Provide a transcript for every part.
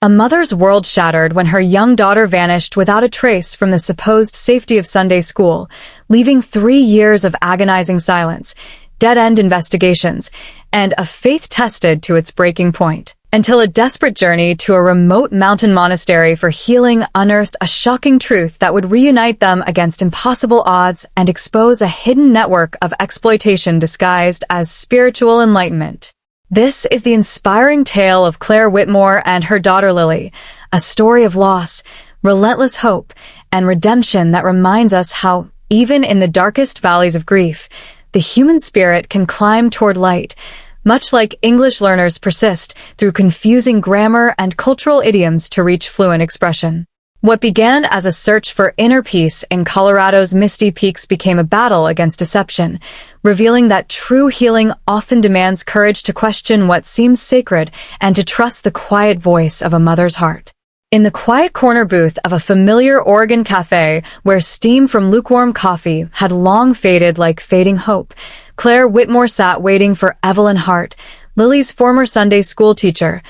A mother's world shattered when her young daughter vanished without a trace from the supposed safety of Sunday school, leaving 3 years of agonizing silence, dead-end investigations, and a faith tested to its breaking point. Until a desperate journey to a remote mountain monastery for healing unearthed a shocking truth that would reunite them against impossible odds and expose a hidden network of exploitation disguised as spiritual enlightenment. This is the inspiring tale of Claire Whitmore and her daughter Lily, a story of loss, relentless hope, and redemption that reminds us how, even in the darkest valleys of grief, the human spirit can climb toward light, much like English learners persist through confusing grammar and cultural idioms to reach fluent expression. What began as a search for inner peace in Colorado's misty peaks became a battle against deception, revealing that true healing often demands courage to question what seems sacred and to trust the quiet voice of a mother's heart. In the quiet corner booth of a familiar Oregon cafe where steam from lukewarm coffee had long faded like fading hope, Claire Whitmore sat waiting for Evelyn Hart, Lily's former Sunday school teacher,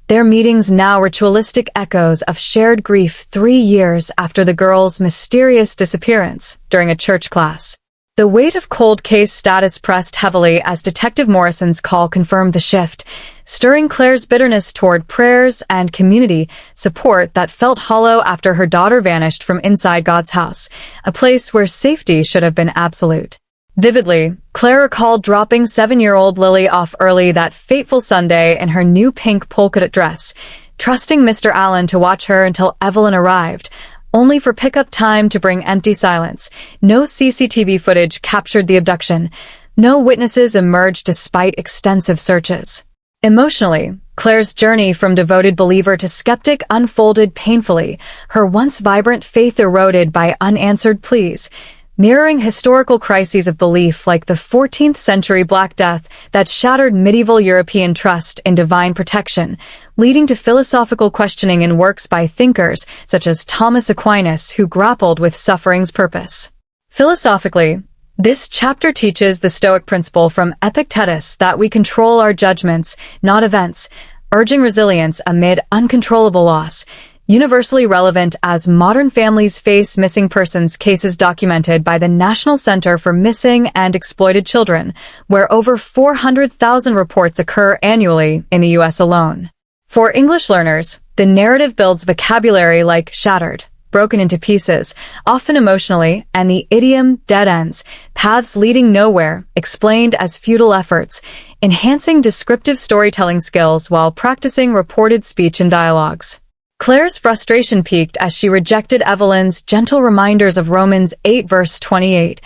their meetings now ritualistic echoes of shared grief 3 years after the girl's mysterious disappearance during a church class. The weight of cold case status pressed heavily as Detective Morrison's call confirmed the shift, stirring Claire's bitterness toward prayers and community support that felt hollow after her daughter vanished from inside God's house, a place where safety should have been absolute. Vividly, Claire recalled dropping 7-year-old Lily off early that fateful Sunday in her new pink polka-dot dress, trusting Mr. Allen to watch her until Evelyn arrived, only for pickup time to bring empty silence. No CCTV footage captured the abduction. No witnesses emerged despite extensive searches. Emotionally, Claire's journey from devoted believer to skeptic unfolded painfully, her once vibrant faith eroded by unanswered pleas, mirroring historical crises of belief like the 14th century Black Death that shattered medieval European trust in divine protection, leading to philosophical questioning in works by thinkers such as Thomas Aquinas who grappled with suffering's purpose. Philosophically, this chapter teaches the Stoic principle from Epictetus that we control our judgments, not events, urging resilience amid uncontrollable loss, universally relevant as modern families face missing persons cases documented by the National Center for Missing and Exploited Children, where over 400,000 reports occur annually in the U.S. alone. For English learners, the narrative builds vocabulary like shattered, broken into pieces, often emotionally, and the idiom dead ends, paths leading nowhere, explained as futile efforts, enhancing descriptive storytelling skills while practicing reported speech and dialogues. Claire's frustration peaked as she rejected Evelyn's gentle reminders of Romans 8 verse 28,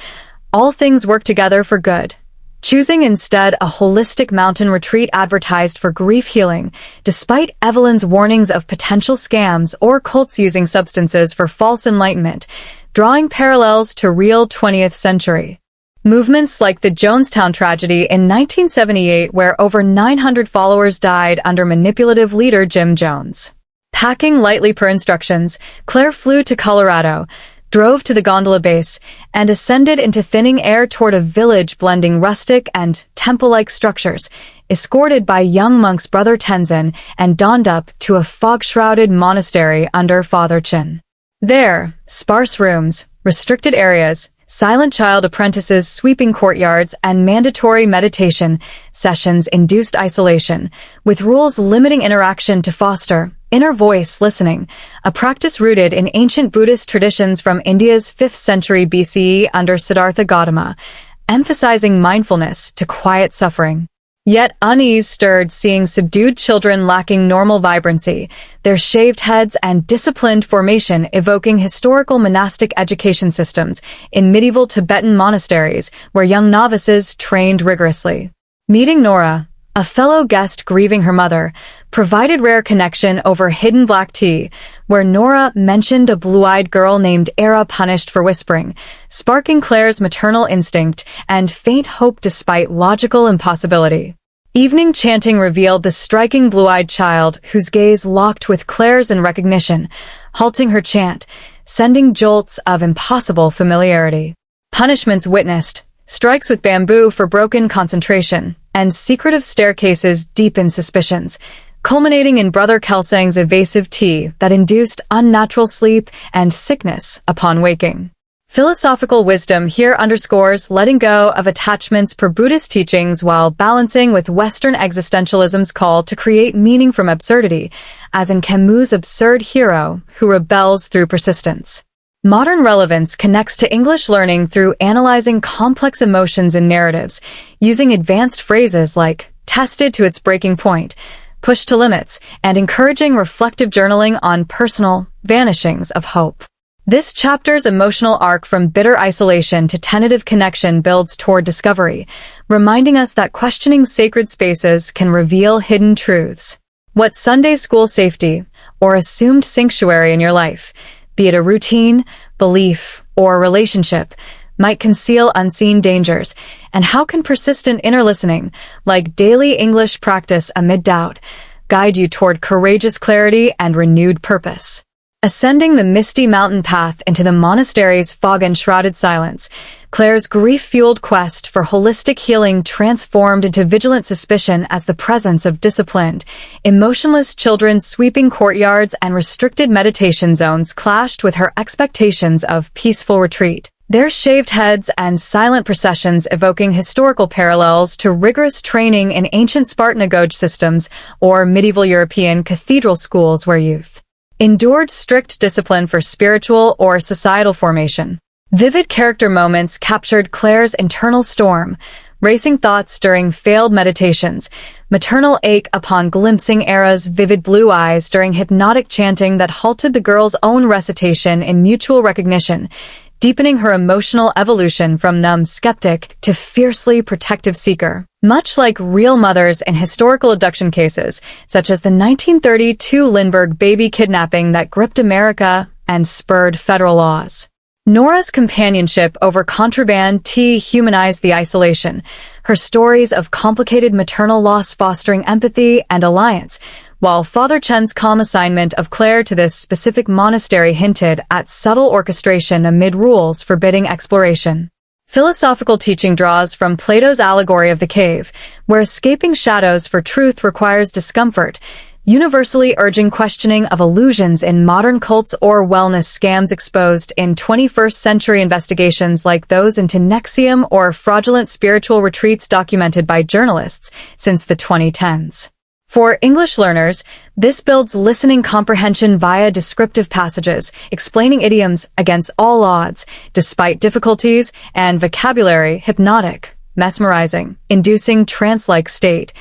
all things work together for good, choosing instead a holistic mountain retreat advertised for grief healing, despite Evelyn's warnings of potential scams or cults using substances for false enlightenment, drawing parallels to real 20th century movements like the Jonestown tragedy in 1978 where over 900 followers died under manipulative leader Jim Jones. Packing lightly per instructions, Claire flew to Colorado, drove to the gondola base, and ascended into thinning air toward a village blending rustic and temple-like structures, escorted by young monks Brother Tenzin, and donned up to a fog-shrouded monastery under Father Chin. There, sparse rooms, restricted areas, silent child apprentices sweeping courtyards, and mandatory meditation sessions induced isolation, with rules limiting interaction to foster inner voice listening, a practice rooted in ancient Buddhist traditions from India's 5th century BCE under Siddhartha Gautama, emphasizing mindfulness to quiet suffering. Yet unease stirred seeing subdued children lacking normal vibrancy, their shaved heads and disciplined formation evoking historical monastic education systems in medieval Tibetan monasteries where young novices trained rigorously. Meeting Nora, a fellow guest grieving her mother, provided rare connection over hidden black tea, where Nora mentioned a blue-eyed girl named Era punished for whispering, sparking Claire's maternal instinct and faint hope despite logical impossibility. Evening chanting revealed the striking blue-eyed child whose gaze locked with Claire's in recognition, halting her chant, sending jolts of impossible familiarity. Punishments witnessed, strikes with bamboo for broken concentration, and secretive staircases deepened suspicions, culminating in Brother Kelsang's evasive tea that induced unnatural sleep and sickness upon waking. Philosophical wisdom here underscores letting go of attachments per Buddhist teachings while balancing with Western existentialism's call to create meaning from absurdity, as in Camus' absurd hero who rebels through persistence. Modern relevance connects to English learning through analyzing complex emotions in narratives, using advanced phrases like tested to its breaking point, pushed to limits, and encouraging reflective journaling on personal vanishings of hope. This chapter's emotional arc from bitter isolation to tentative connection builds toward discovery, reminding us that questioning sacred spaces can reveal hidden truths. What Sunday school safety, or assumed sanctuary in your life, be it a routine, belief, or relationship, might conceal unseen dangers, and how can persistent inner listening, like daily English practice amid doubt, guide you toward courageous clarity and renewed purpose? Ascending the misty mountain path into the monastery's fog-enshrouded silence, Claire's grief-fueled quest for holistic healing transformed into vigilant suspicion as the presence of disciplined, emotionless children sweeping courtyards and restricted meditation zones clashed with her expectations of peaceful retreat. Their shaved heads and silent processions evoking historical parallels to rigorous training in ancient Spartanagoge systems or medieval European cathedral schools where youth endured strict discipline for spiritual or societal formation. Vivid character moments captured Claire's internal storm, racing thoughts during failed meditations, maternal ache upon glimpsing Era's vivid blue eyes during hypnotic chanting that halted the girl's own recitation in mutual recognition, deepening her emotional evolution from numb skeptic to fiercely protective seeker. Much like real mothers in historical abduction cases, such as the 1932 Lindbergh baby kidnapping that gripped America and spurred federal laws. Nora's companionship over contraband tea humanized the isolation, her stories of complicated maternal loss fostering empathy and alliance, while Father Chen's calm assignment of Claire to this specific monastery hinted at subtle orchestration amid rules forbidding exploration. Philosophical teaching draws from Plato's allegory of the cave, where escaping shadows for truth requires discomfort, universally urging questioning of illusions in modern cults or wellness scams exposed in 21st century investigations like those into Nexium or fraudulent spiritual retreats documented by journalists since the 2010s. For English learners, this builds listening comprehension via descriptive passages, explaining idioms against all odds, despite difficulties, and vocabulary hypnotic, mesmerizing, inducing trance-like state,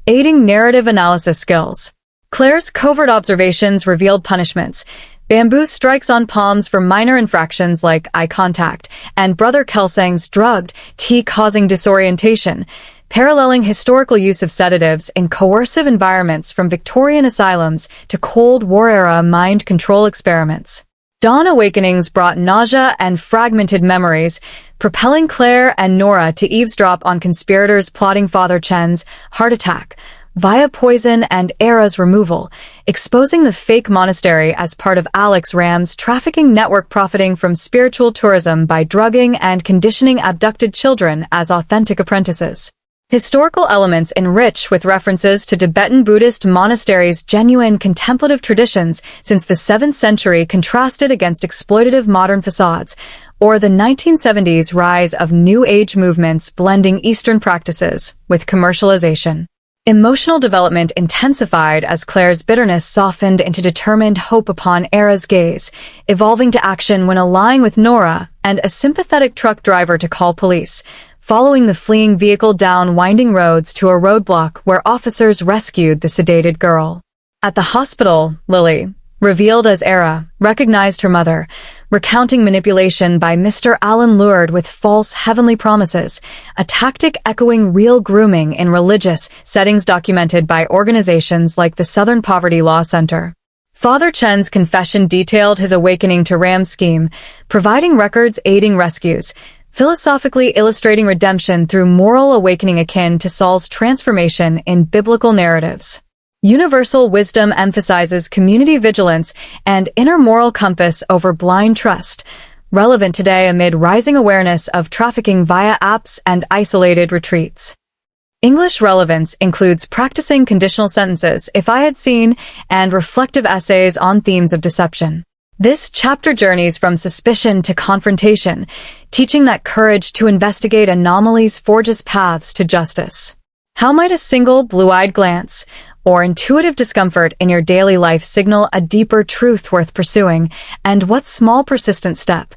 aiding narrative analysis skills. Claire's covert observations revealed punishments, bamboo strikes on palms for minor infractions like eye contact, and Brother Kelsang's drugged tea causing disorientation, paralleling historical use of sedatives in coercive environments from Victorian asylums to Cold War-era mind control experiments. Dawn awakenings brought nausea and fragmented memories, propelling Claire and Nora to eavesdrop on conspirators plotting Father Chen's heart attack via poison and Era's removal, exposing the fake monastery as part of Alex Ram's trafficking network profiting from spiritual tourism by drugging and conditioning abducted children as authentic apprentices. Historical elements enrich with references to Tibetan Buddhist monasteries' genuine contemplative traditions since the 7th century contrasted against exploitative modern facades, or the 1970s rise of New Age movements blending Eastern practices with commercialization. Emotional development intensified as Claire's bitterness softened into determined hope upon Era's gaze, evolving to action when allying with Nora and a sympathetic truck driver to call police, following the fleeing vehicle down winding roads to a roadblock where officers rescued the sedated girl. At the hospital, Lily, revealed as Era, recognized her mother, recounting manipulation by Mr. Allen lured with false heavenly promises, a tactic echoing real grooming in religious settings documented by organizations like the Southern Poverty Law Center. Father Chen's confession detailed his awakening to Ram's scheme, providing records aiding rescues, philosophically illustrating redemption through moral awakening akin to Saul's transformation in biblical narratives. Universal wisdom emphasizes community vigilance and inner moral compass over blind trust, relevant today amid rising awareness of trafficking via apps and isolated retreats. English relevance includes practicing conditional sentences, if I had seen, and reflective essays on themes of deception. This chapter journeys from suspicion to confrontation, teaching that courage to investigate anomalies forges paths to justice. How might a single blue-eyed glance or intuitive discomfort in your daily life signal a deeper truth worth pursuing, and what small persistent step,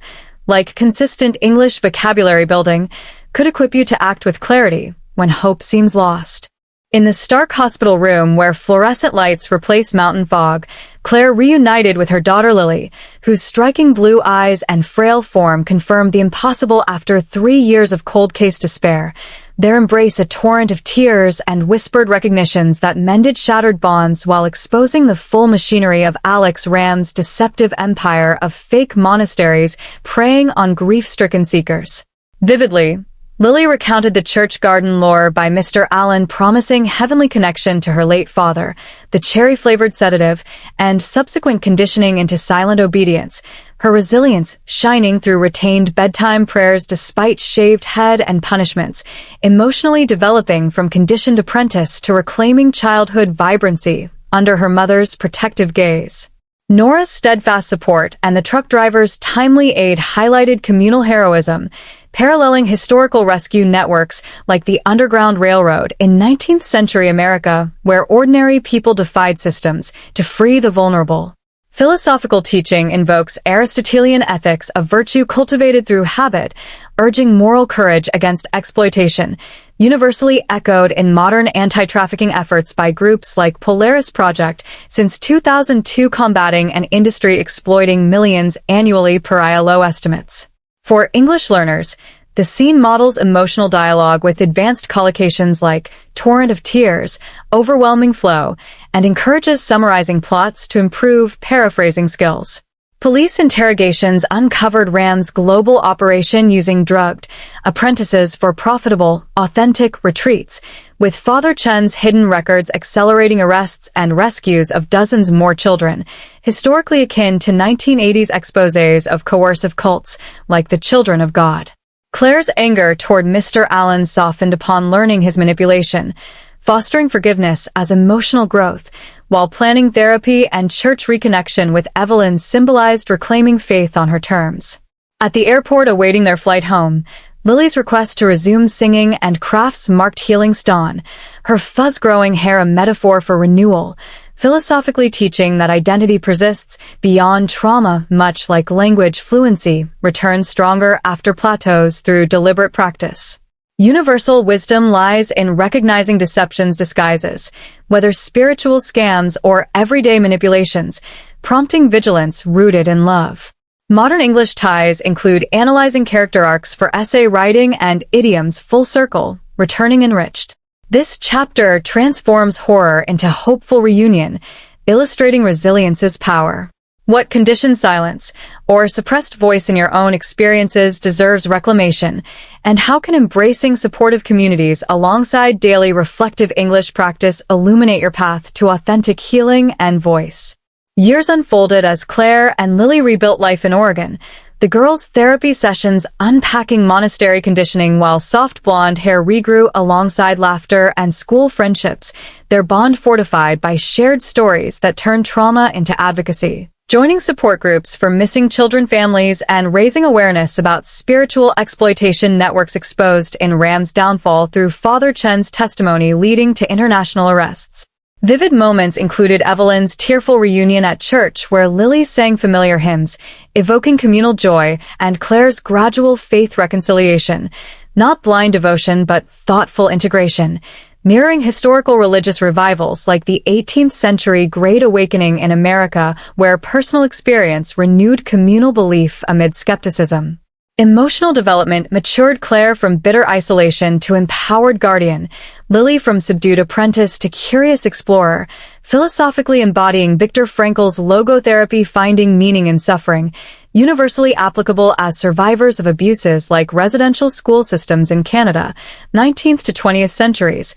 like consistent English vocabulary building, could equip you to act with clarity when hope seems lost? In the stark hospital room where fluorescent lights replace mountain fog, Claire reunited with her daughter Lily, whose striking blue eyes and frail form confirmed the impossible after 3 years of cold case despair. Their embrace a torrent of tears and whispered recognitions that mended shattered bonds while exposing the full machinery of Alex Ram's deceptive empire of fake monasteries preying on grief-stricken seekers. Vividly, Lily recounted the church garden lore by Mr. Allen promising heavenly connection to her late father, the cherry-flavored sedative, and subsequent conditioning into silent obedience, her resilience shining through retained bedtime prayers despite shaved head and punishments, emotionally developing from conditioned apprentice to reclaiming childhood vibrancy under her mother's protective gaze. Nora's steadfast support and the truck driver's timely aid highlighted communal heroism, paralleling historical rescue networks like the Underground Railroad in 19th century America, where ordinary people defied systems to free the vulnerable. Philosophical teaching invokes Aristotelian ethics of virtue cultivated through habit, urging moral courage against exploitation, universally echoed in modern anti-trafficking efforts by groups like Polaris Project since 2002, combating an industry exploiting millions annually per ILO estimates. For English learners, the scene models emotional dialogue with advanced collocations like torrent of tears, overwhelming flow, and encourages summarizing plots to improve paraphrasing skills. Police interrogations uncovered Ram's global operation using drugged apprentices for profitable, authentic retreats, with Father Chen's hidden records accelerating arrests and rescues of dozens more children, historically akin to 1980s exposés of coercive cults like the Children of God. Claire's anger toward Mr. Allen softened upon learning his manipulation, fostering forgiveness as emotional growth, while planning therapy and church reconnection with Evelyn symbolized reclaiming faith on her terms. At the airport awaiting their flight home, Lily's request to resume singing and crafts marked healing dawn, her fuzz-growing hair a metaphor for renewal, philosophically teaching that identity persists beyond trauma, much like language fluency returns stronger after plateaus through deliberate practice. Universal wisdom lies in recognizing deception's disguises, whether spiritual scams or everyday manipulations, prompting vigilance rooted in love. Modern English ties include analyzing character arcs for essay writing and idioms full circle, returning enriched. This chapter transforms horror into hopeful reunion, illustrating resilience's power. What conditioned silence or suppressed voice in your own experiences deserves reclamation, and how can embracing supportive communities alongside daily reflective English practice illuminate your path to authentic healing and voice? Years unfolded as Claire and Lily rebuilt life in Oregon, the girls' therapy sessions unpacking monastery conditioning while soft blonde hair regrew alongside laughter and school friendships, their bond fortified by shared stories that turned trauma into advocacy. Joining support groups for missing children families and raising awareness about spiritual exploitation networks exposed in Ram's downfall through Father Chen's testimony leading to international arrests. Vivid moments included Evelyn's tearful reunion at church where Lily sang familiar hymns, evoking communal joy, and Claire's gradual faith reconciliation, not blind devotion but thoughtful integration, mirroring historical religious revivals like the 18th century Great Awakening in America, where personal experience renewed communal belief amid skepticism. Emotional development matured Claire from bitter isolation to empowered guardian, Lily from subdued apprentice to curious explorer, philosophically embodying Viktor Frankl's logotherapy, finding meaning in suffering, universally applicable as survivors of abuses like residential school systems in Canada, 19th to 20th centuries,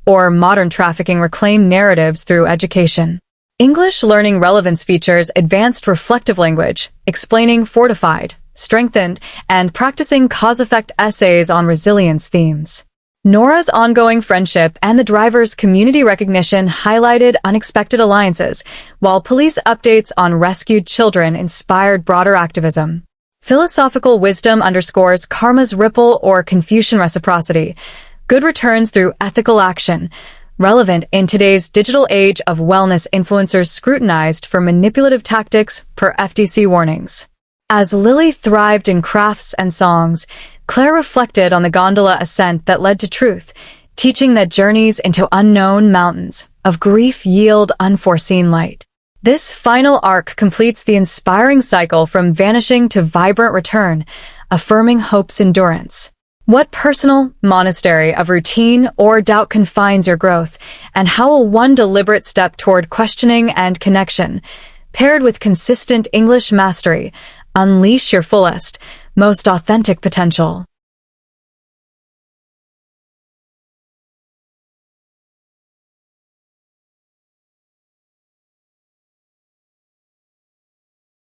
or modern trafficking reclaimed narratives through education. English learning relevance features advanced reflective language, explaining fortified, strengthened, and practicing cause-effect essays on resilience themes. Nora's ongoing friendship and the driver's community recognition highlighted unexpected alliances, while police updates on rescued children inspired broader activism. Philosophical wisdom underscores karma's ripple or Confucian reciprocity, good returns through ethical action, relevant in today's digital age of wellness influencers scrutinized for manipulative tactics per FTC warnings. As Lily thrived in crafts and songs, Claire reflected on the gondola ascent that led to truth, teaching that journeys into unknown mountains of grief yield unforeseen light. This final arc completes the inspiring cycle from vanishing to vibrant return, affirming hope's endurance. What personal monastery of routine or doubt confines your growth, and how will one deliberate step toward questioning and connection, paired with consistent English mastery, unleash your fullest, most authentic potential?